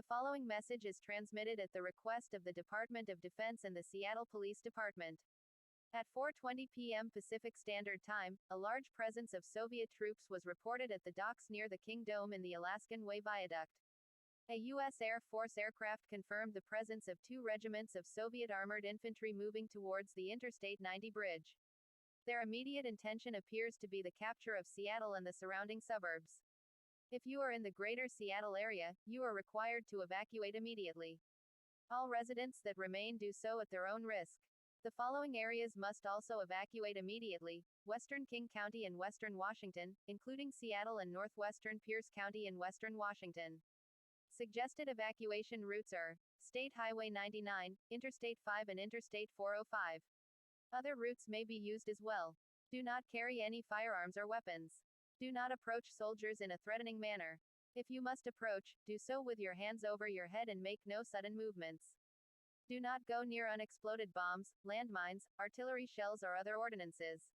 The following message is transmitted at the request of the Department of Defense and the Seattle Police Department. At 4:20 p.m. Pacific Standard Time, a large presence of Soviet troops was reported at the docks near the King Dome in the Alaskan Way Viaduct. A U.S. Air Force aircraft confirmed the presence of 2 regiments of Soviet armored infantry moving towards the Interstate 90 bridge. Their immediate intention appears to be the capture of Seattle and the surrounding suburbs. If you are in the greater Seattle area, you are required to evacuate immediately. All residents that remain do so at their own risk. The following areas must also evacuate immediately: Western King County and Western Washington, including Seattle and northwestern Pierce County in Western Washington. Suggested evacuation routes are State Highway 99, Interstate 5 and Interstate 405. Other routes may be used as well. Do not carry any firearms or weapons. Do not approach soldiers in a threatening manner. If you must approach, do so with your hands over your head and make no sudden movements. Do not go near unexploded bombs, landmines, artillery shells or other ordnances.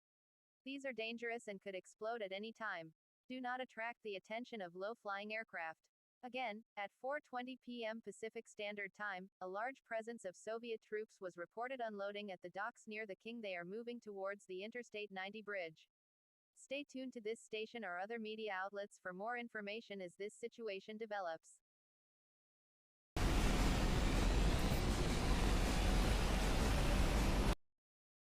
These are dangerous and could explode at any time. Do not attract the attention of low-flying aircraft. Again, at 4:20 p.m. Pacific Standard Time, a large presence of Soviet troops was reported unloading at the docks near the King. They are moving towards the Interstate 90 bridge. Stay tuned to this station or other media outlets for more information as this situation develops.